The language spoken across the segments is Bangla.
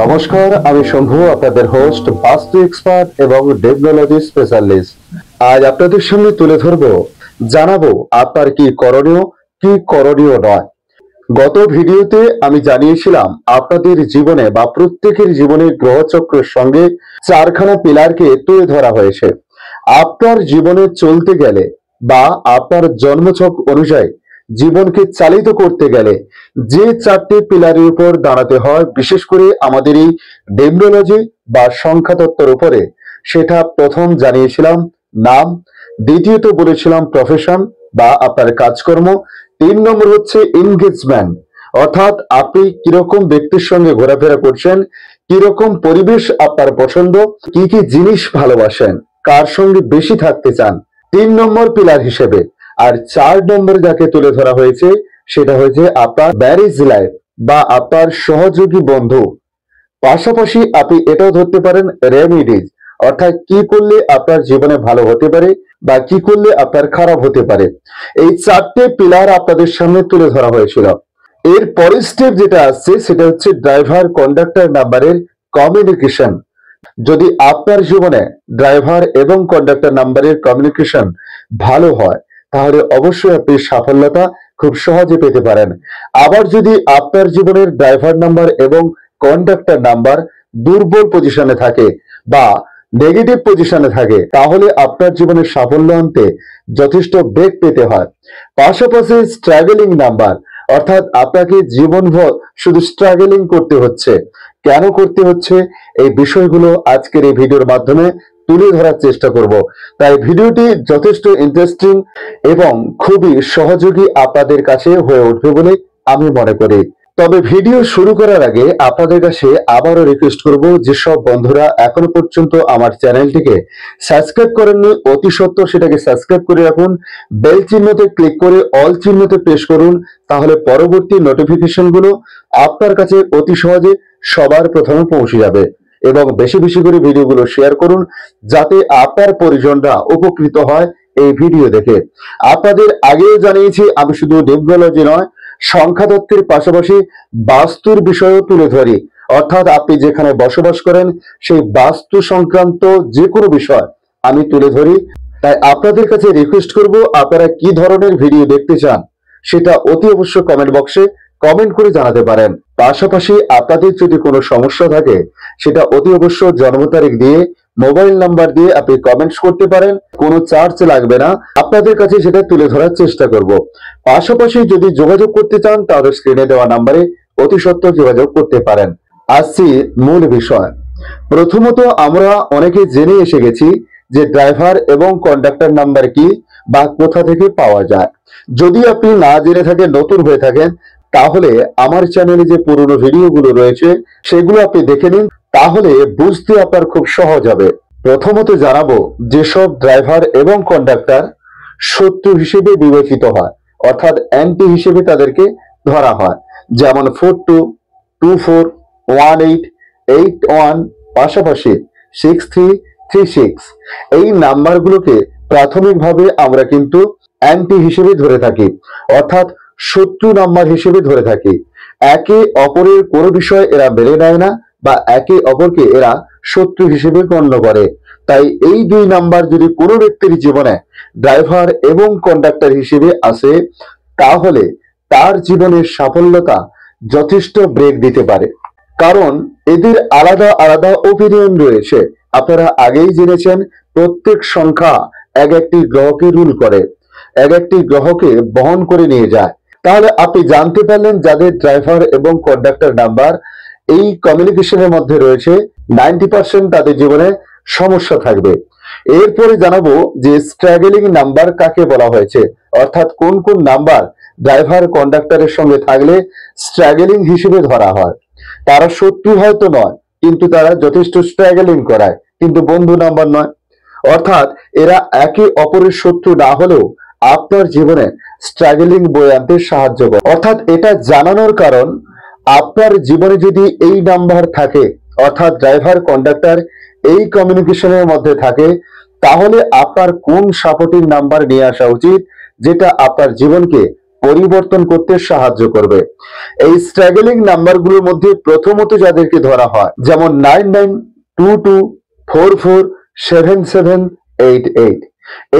নমস্কার, আমি শম্ভু, আপনাদের হোস্ট, বাস্তু এক্সপার্ট এবং টেকনোলজি স্পেশালিস্ট। আজ আপনাদের সামনে তুলে ধরবো, জানাবো আপনার কি করণীয়, কি করণীয় নয়। গত ভিডিওতে আমি জানিয়েছিলাম আপনাদের জীবনে বা প্রত্যেকের জীবনে গ্রহচক্রের সঙ্গে চারখানা পিলারকে তুলে ধরা হয়েছে। আপনার জীবনে চলতে গেলে বা আপনার জন্মছক অনুযায়ী জীবনকে চালিত করতে গেলে যে চারটি পিলারের উপর দাঁড়াতে হয়, বিশেষ করে আমাদের এই ডেমোলজি বা সংখ্যাতত্ত্বের উপরে, সেটা প্রথম জানিয়েছিলাম নাম, দ্বিতীয়ত বলেছিলাম প্রফেশন বা আপনার কাজকর্ম, 3 নম্বর হচ্ছে এনগেজমেন্ট, অর্থাৎ আপনি কিরকম ব্যক্তির সঙ্গে ঘোরাফেরা করছেন, কিরকম পরিবেশ আপনার পছন্দ, কি কি জিনিস ভালোবাসেন, কার সঙ্গে বেশি থাকতে চান, 3 নম্বর পিলার হিসেবে। আর 4 নম্বর যাকে তুলে ধরা হয়েছে সেটা হয়েছে আপনার ম্যারেজ লাইফ বা আপনার সহযোগী বন্ধু। পাশাপাশি আপনি এটাও ধরতে পারেন রেমিডিজ, অর্থাৎ কি করলে আপনার জীবনে ভালো হতে পারে বা কি করলে আপনার খারাপ হতে পারে। এই চারটে পিলার আপনাদের সামনে তুলে ধরা হয়েছিল। এর পরের স্টেপ যেটা আসছে সেটা হচ্ছে ড্রাইভার কন্ডাক্টর নাম্বারের কমিউনিকেশন। যদি আপনার জীবনে ড্রাইভার এবং কন্ডাক্টর নাম্বারের কমিউনিকেশন ভালো হয়, তাহলে অবশ্যই আপনি সাফল্যতা খুব সহজে পেতে পারেন। আবার যদি আপনার জীবনের ড্রাইভার নাম্বার এবং কন্ডাক্টর নাম্বার দুর্বল পজিশনে থাকে বা নেগেটিভ পজিশনে থাকে, তাহলে আপনার জীবনে সাফল্য আনতে যথেষ্ট বেগ পেতে হয়। পাশাপাশি স্ট্রাগলিং নাম্বার, অর্থাৎ আপনাকে জীবনভর শুধু স্ট্রাগলিং করতে হচ্ছে। কেন করতে হচ্ছে, এই বিষয়গুলো আজকের এই ভিডিওর মাধ্যমে তুলে ধরার চেষ্টা করব। তাই ভিডিওটি যথেষ্ট ইন্টারেস্টিং এবং খুবই সহযোগী আপনাদের কাছে হয়ে উঠবে বলে আমি মনে করি। তবে ভিডিও শুরু করার আগে আপনাদের কাছে আবারও রিকোয়েস্ট করব, যেসব বন্ধুরা এখনো পর্যন্ত আমার চ্যানেলটিকে সাবস্ক্রাইব করেননি, অতি সত্বর সেটাকে সাবস্ক্রাইব করে রাখুন। বেল চিহ্নতে ক্লিক করে অল চিহ্নতে প্রেস করুন, তাহলে পরবর্তী নোটিফিকেশনগুলো আপনার কাছে অতি সহজে সবার প্রথমে পৌঁছে যাবে। এবং বেশি বেশি করে ভিডিওগুলো শেয়ার করুন, যাতে আপনার পরিজনরা উপকৃত হয় এই ভিডিও দেখে। আপনাদের আগেও জানিয়েছি, আমি শুধু নিউমেরোলজি নয়, সংখ্যাতত্ত্বের পাশাপাশি বাস্তুর বিষয়ও তুলে ধরি। অর্থাৎ আপনি যেখানে বসবাস করেন সেই বাস্তু সংক্রান্ত যে কোনো বিষয় আমি তুলে ধরি। তাই আপনাদের কাছে রিকোয়েস্ট করব, আপনারা কি ধরনের ভিডিও দেখতে চান সেটা অতি অবশ্য কমেন্ট বক্সে কমেন্ট করে জানাতে পারেন। পাশাপাশি আপনাদের যদি কোনো সমস্যা থাকে, সেটা অতি অবশ্য জন্ম তারিখ দিয়ে, মোবাইল নাম্বার দিয়ে আপনি কমেন্টস করতে পারেন। কোনো চার্জ লাগবে না, আপনাদের কাছে সেটা তুলে ধরার চেষ্টা করব। পাশাপাশি যদি যোগাযোগ করতে চান, তাহলে স্ক্রিনে দেওয়া নাম্বারে অতি সত্বর যোগাযোগ করতে পারেন। আসছি মূল বিষয়। প্রথমত, আমরা অনেকে জেনে এসে গেছি যে ড্রাইভার এবং কন্ডাক্টর নাম্বার কি বা কোথা থেকে পাওয়া যায়। যদি আপনি না জেনে থাকেন, নতুন হয়ে থাকেন, তাহলে আমার চ্যানেলে যে পুরনো ভিডিওগুলো রয়েছে সেগুলো আপনি দেখে নিন, তাহলে বুঝতে আপনার খুব সহজ হবে। প্রথমত জানাবো, যেসব ড্রাইভার এবং কন্ডাক্টর শত্রু হিসেবে বিবেচিত হয়, অর্থাৎ অ্যান্টি হিসেবে তাদেরকে ধরা হয়, যেমন 42, 24, 18, 81, পাশাপাশি 6336, এই নাম্বারগুলোকে প্রাথমিকভাবে আমরা কিন্তু অ্যান্টি হিসেবে ধরে থাকি, অর্থাৎ শত্রু নাম্বার হিসেবে ধরে থাকি। একে অপরের কোনো বিষয় এরা মেনে নেয় না বা একে অপরকে এরা শত্রু হিসেবে গণ্য করে। তাই এই 2 নাম্বার যদি কোনো ব্যক্তির জীবনে ড্রাইভার এবং কন্ডাক্টর হিসেবে আসে, তাহলে তার জীবনের সাফল্যতা যথেষ্ট ব্রেক দিতে পারে। কারণ এদের আলাদা আলাদা ওপিনিয়ন রয়েছে। আপনারা আগেই জেনেছেন, প্রত্যেক সংখ্যা এক একটি গ্রহকে রুল করে, এক একটি গ্রহকে বহন করে নিয়ে যায়। তাহলে আপনি জানতে পারলেন, যাদের ড্রাইভার এবং কন্ডাক্টর নাম্বার এই কমিউনিকেশনের মধ্যে রয়েছে, 90% তাদের জীবনে সমস্যা থাকবে। এরপরে জানাবো যে স্ট্রাগলিং নাম্বার কাকে বলা হয়েছে, অর্থাৎ কোন কোন নাম্বার ড্রাইভার কন্ডাক্টরের সঙ্গে থাকলে স্ট্রাগলিং হিসেবে ধরা হয়। তারা শত্রু হয়তো নয়, কিন্তু তারা যথেষ্ট স্ট্রাগলিং করায়, কিন্তু বন্ধু নাম্বার নয়। অর্থাৎ এরা একে অপরের শত্রু না হলেও আপনার জীবনে স্ট্রাগলিং বয়ে আনতে সাহায্য করে। অর্থাৎ এটা জানানোর কারণ, আপনার জীবনে যদি এই নাম্বার থাকে, অর্থাৎ ড্রাইভার কন্ডাক্টর এই কমিউনিকেশনের মধ্যে থাকে, তাহলে আপনার কোন সাপোর্টিং নাম্বার নিয়ে আসা উচিত, যেটা আপনার জীবনকে পরিবর্তন করতে সাহায্য করবে। এই স্ট্রাগলিং নাম্বারগুলোর মধ্যে প্রথমত যাদেরকে ধরা হয়, যেমন 9922447788,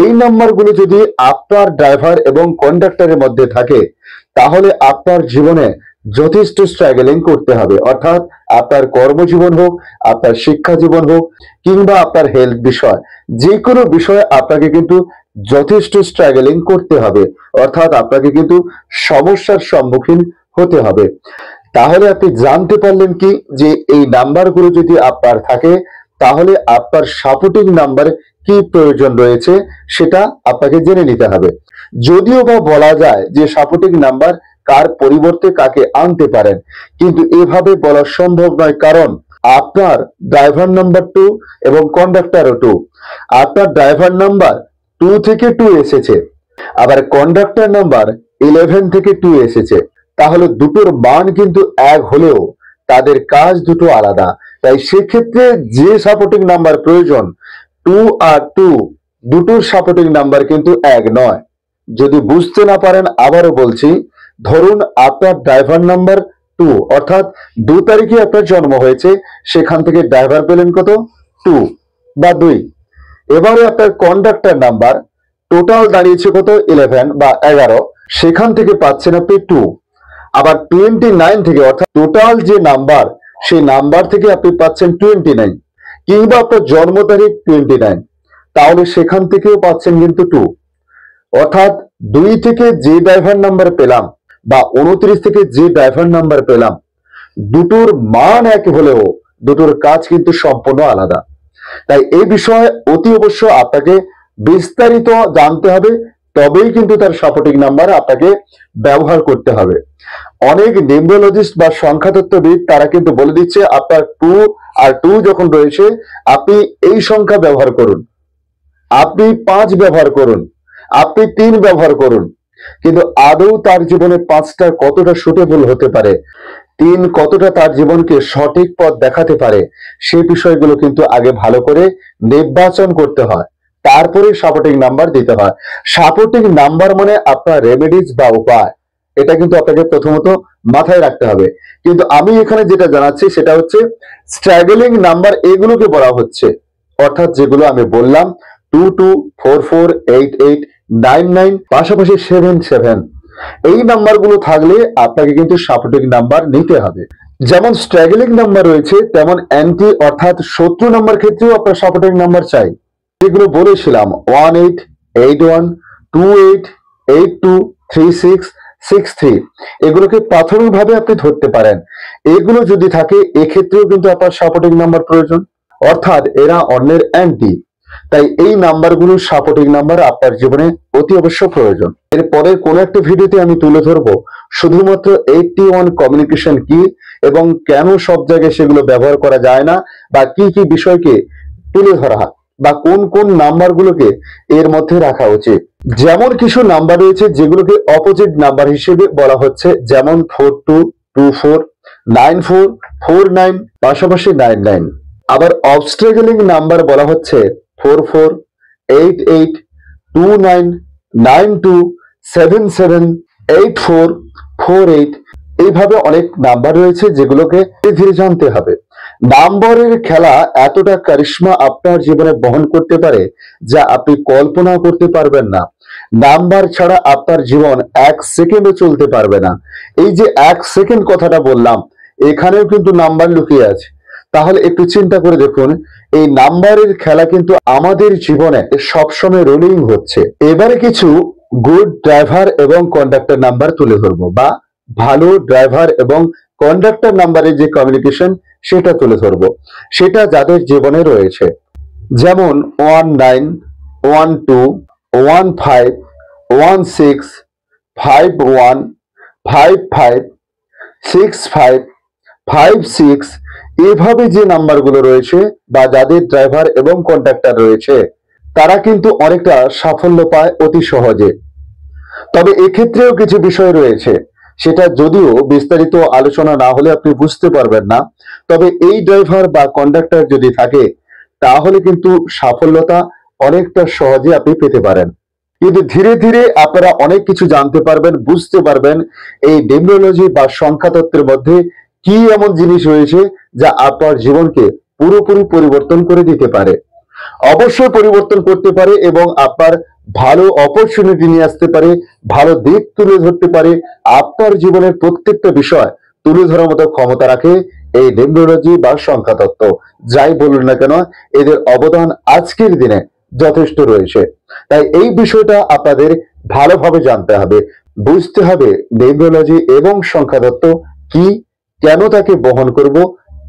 এই নাম্বারগুলো যদি আপনার ড্রাইভার এবং কন্ডাক্টরের মধ্যে থাকে, তাহলে আপনার জীবনে যথেষ্ট স্ট্রাগলিং করতে হবে। অর্থাৎ আপনার কর্মজীবন হোক, আপনার শিক্ষা জীবন হোক, কিংবা আপনার হেলথ বিষয়, যে কোনো বিষয়ে আপনাকে কিন্তু যথেষ্ট স্ট্রাগলিং করতে হবে। অর্থাৎ আপনাকে কিন্তু সমস্যার সম্মুখীন হতে হবে। তাহলে আপনি জানতে পারলেন কি যে এই নাম্বারগুলো যদি আপনার থাকে, তাহলে আপনার সাপোর্টিং নাম্বার কি প্রয়োজন রয়েছে সেটা আপনাকে জেনে নিতে হবে। যদিও বা বলা যায় যে সাপোর্টিং নাম্বার কার পরিবর্তে কাকে আনতে পারেন, কিন্তু এভাবে বলা সম্ভব নয়, কারণ আপনার ড্রাইভার নাম্বার 2 এবং কন্ডাক্টরও 2। আপনার ড্রাইভার নাম্বার 2 থেকে 2 এসেছে, আবার কন্ডাক্টর নাম্বার 11 থেকে 2 এসেছে। তাহলে দুটোর মান কিন্তু এক হলেও তাদের কাজ দুটো আলাদা। তাই সেক্ষেত্রে যে সাপোর্টিং নাম্বার প্রয়োজন, 2 আর 2 দুটোর সাপোর্টিং নাম্বার কিন্তু এক নয়। যদি বুঝতে না পারেন, আবারও বলছি, ধরুন আপনার ড্রাইভার নাম্বার 2, অর্থাৎ 2 তারিখে আপনার জন্ম হয়েছে, সেখান থেকে ড্রাইভার পেলেন কত? 2 বা 2। এবারে আপনার কন্ডাক্টর নাম্বার টোটাল দাঁড়িয়েছে কত? 11 বা 11, সেখান থেকে পাচ্ছেন আপনি 2। আবার 29 থেকে, অর্থাৎ টোটাল যে নাম্বার, সেই নাম্বার থেকে আপনি পাচ্ছেন 29, কিংবা আপনার জন্ম তারিখ 29, তাহলে সেখান থেকেও পাচ্ছেন কিন্তু 2। অর্থাৎ 2 থেকে যে ড্রাইভার নাম্বার পেলাম বা 29 থেকে যে ড্রাইভার নাম্বার পেলাম, দুটোর মান এক হলেও দুটোর কাজ কিন্তু সম্পূর্ণ আলাদা। তাই এই বিষয়ে অতি অবশ্য আপনাকে বিস্তারিত জানতে হবে, তবেই কিন্তু তার সাপোর্টিং নাম্বার আপনাকে ব্যবহার করতে হবে। অনেক নিউমেরোলজিস্ট বা সংখ্যাতত্ত্ববিদ তারা কিন্তু বলে দিচ্ছে আপনার 2 আর 2 যখন রয়েছে, আপনি এই সংখ্যা ব্যবহার করুন, আপনি 5 ব্যবহার করুন, আপনি 3 ব্যবহার করুন। কিন্তু আদৌ তার জীবনে 5টা কতটা সুটেবল হতে পারে, 3 কতটা তার জীবনকে সঠিক পথ দেখাতে পারে, সেই বিষয়গুলো কিন্তু আগে ভালো করে নির্বাচন করতে হয়, তারপরে সাপোর্টিং নাম্বার দিতে হয়। সাপোর্টিং নাম্বার মানে আপনার রেমেডিজ বা উপায়, এটা কিন্তু আপনাকে প্রথমত মাথায় রাখতে হবে। কিন্তু আমি এখানে যেটা জানাচ্ছি সেটা হচ্ছে স্ট্রাগলিং নাম্বার, এগুলোকে বলা হচ্ছে, অর্থাৎ যেগুলো আমি বললাম 22448899 পাশাপাশি 77, এই নাম্বারগুলো থাকলে আপনাকে কিন্তু সাপোর্টিং নাম্বার নিতে হবে। যেমন স্ট্রাগলিং নাম্বার রয়েছে, তেমন অ্যান্টি অর্থাৎ শত্রু নাম্বার ক্ষেত্রেও আপনার সাপোর্টিং নাম্বার চাই। যেগুলো বলেছিলাম 188128823663, এগুলোকে প্রাথমিকভাবে আপনি ধরতে পারেন। এগুলো যদি থাকে, এক্ষেত্রেও কিন্তু আপনার সাপোর্টিং নাম্বার প্রয়োজন, অর্থাৎ এরা অন্যের অ্যান্টি। তাই এই নাম্বারগুলোর সাপোর্টিং নাম্বার আপনার জীবনে অতি অবশ্য প্রয়োজন। এরপরে কোনো একটা ভিডিওতে আমি তুলে ধরবো শুধুমাত্র 81 কমিউনিকেশন কি এবং কেন সব জায়গায় সেগুলো ব্যবহার করা যায় না, বা কি কি বিষয়কে তুলে ধরা হয়, বা কোন কোন নাম্বারগুলোকে এর মধ্যে রাখা উচিত। যেমন কিছু নাম্বার রয়েছে যেগুলোকে অপোজিট নাম্বার হিসেবে বলা হচ্ছে, যেমন 42249449 পাশাপাশি 99। আবার অবস্ট্রাগলিং নাম্বার বলা হচ্ছে 44882992778448। এইভাবে অনেক নাম্বার রয়েছে যেগুলোকে ধীরে ধীরে জানতে হবে। নাম্বারের খেলা এতটা কারিশমা আপনার জীবনে বহন করতে পারে যা আপনি কল্পনা করতে পারবেন না। নাম্বার ছাড়া আপনার জীবন 1 সেকেন্ডও চলতে পারবে না। এই যে 1 সেকেন্ড কথাটা বললাম, এখানেও কিন্তু নাম্বার লুকিয়ে আছে। তাহলে একটু চিন্তা করে দেখুন, এই নাম্বারের খেলা কিন্তু আমাদের জীবনে সবসময় রোলিং হচ্ছে। এবারে কিছু গুড ড্রাইভার এবং কন্ডাক্টর নাম্বার তুলে ধরবো, বা ভালো ড্রাইভার এবং কন্ডাক্টর নাম্বারের যে কমিউনিকেশন সেটা তুলে ধরবো, সেটা যাদের জীবনে রয়েছে। যেমন 19121516556556, এভাবে যে নাম্বারগুলো রয়েছে বা যাদের ড্রাইভার এবং কন্ডাক্টর রয়েছে, তারা কিন্তু অনেকটা সাফল্য পায় অতি সহজে। তবে এক্ষেত্রেও কিছু বিষয় রয়েছে, সেটা যদিও বিস্তারিত আলোচনা না হলে আপনি বুঝতে পারবেন না। তবে এই ড্রাইভার বা কন্ডাক্টর যদি থাকে, তাহলে কিন্তু সাফল্যতা অনেকটা সহজে আপনি পেতে পারেন। কিন্তু ধীরে ধীরে আপনারা অনেক কিছু জানতে পারবেন, বুঝতে পারবেন এই নিউমেরোলজি বা সংখ্যাতত্ত্বের মধ্যে কি এমন জিনিস রয়েছে যা আপনার জীবনকে পুরোপুরি পরিবর্তন করে দিতে পারে। অবশ্যই পরিবর্তন করতে পারে এবং আপনার ভালো অপরচুনিটি নিয়ে আসতে পারে, ভালো দিক তুলে ধরতে পারে। আপনার জীবনের প্রত্যেকটা বিষয় তুলে ধরার মতো ক্ষমতা রাখে এই নিউমেরোলজি বা সংখ্যাতত্ত্ব। যাই বলুন না কেন, এদের অবদান আজকের দিনে যথেষ্ট রয়েছে। তাই এই বিষয়টা আপনাদের ভালোভাবে জানতে হবে, বুঝতে হবে নিউমেরোলজি এবং সংখ্যাতত্ত্ব কি, কেন তাকে বহন করব,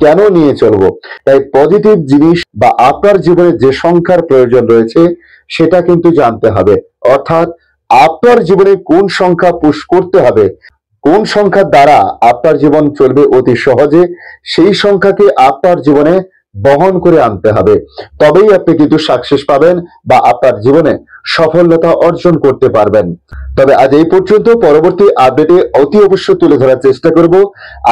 কেন নিয়ে চলবো। তাই পজিটিভ জিনিস বা আপনার জীবনে যে সংখ্যার প্রয়োজন রয়েছে সেটা কিন্তু জানতে হবে। অর্থাৎ আপনার জীবনে কোন সংখ্যা পুশ করতে হবে, কোন সংখ্যার দ্বারা আপনার জীবন চলবে অতি সহজে, সেই সংখ্যাকে আপনার জীবনে বহন করে আনতে হবে। তবেই আপনি কিন্তু সাকসেস পাবেন বা আপনার জীবনে সফলতা অর্জন করতে পারবেন। তবে আজ এই পর্যন্ত। পরবর্তী আপডেটে অতি অবশ্যই তুলে ধরার চেষ্টা করব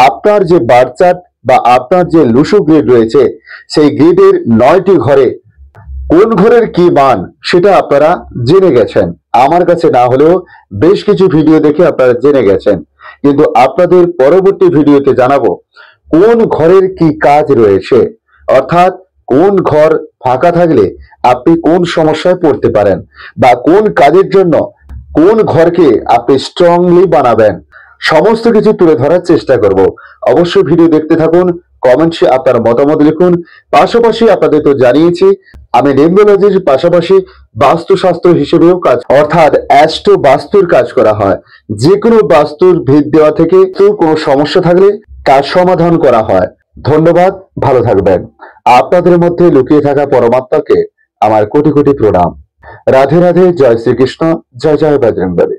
আপনার যে বার্থ চার্ট বা আপনার যে লুসো গ্রিড রয়েছে সেই গ্রিডের 9টি ঘরে কোন ঘরের কি মান সেটা আপনারা জেনে গেছেন। আমার কাছে না হলেও বেশ কিছু ভিডিও দেখে আপনারা জেনে গেছেন, কিন্তু আপনাদের পরবর্তী ভিডিওতে জানাবো কোন ঘরের কি কাজ রয়েছে। অর্থাৎ কোন ঘর ফাঁকা থাকলে আপনি কোন সমস্যায় পড়তে পারেন বা কোন কাজের জন্য কোন ঘরকে আপনি স্ট্রংলি বানাবেন, সমস্ত কিছু তুলে ধরার চেষ্টা করব। অবশ্যই ভিডিও দেখতে থাকুন, কমেন্টসে আপনার মতামত লিখুন। পাশাপাশি আপনাদের তো জানিয়েছি আমি নিউমেরোলজির পাশাপাশি বাস্তুশাস্ত্র হিসেবেও কাজ, অর্থাৎ অ্যাস্ট্রো বাস্তুর কাজ করা হয়। যে কোনো বাস্তুর ভিত দেওয়া থেকে তো কোনো সমস্যা থাকলে কাজ সমাধান করা হয়। ধন্যবাদ, ভালো থাকবেন। আপনাদের মধ্যে লুকিয়ে থাকা পরমাত্মাকে আমার কোটি কোটি প্রণাম। রাধে রাধে, জয় শ্রীকৃষ্ণ, জয় জয় বজরংবলী।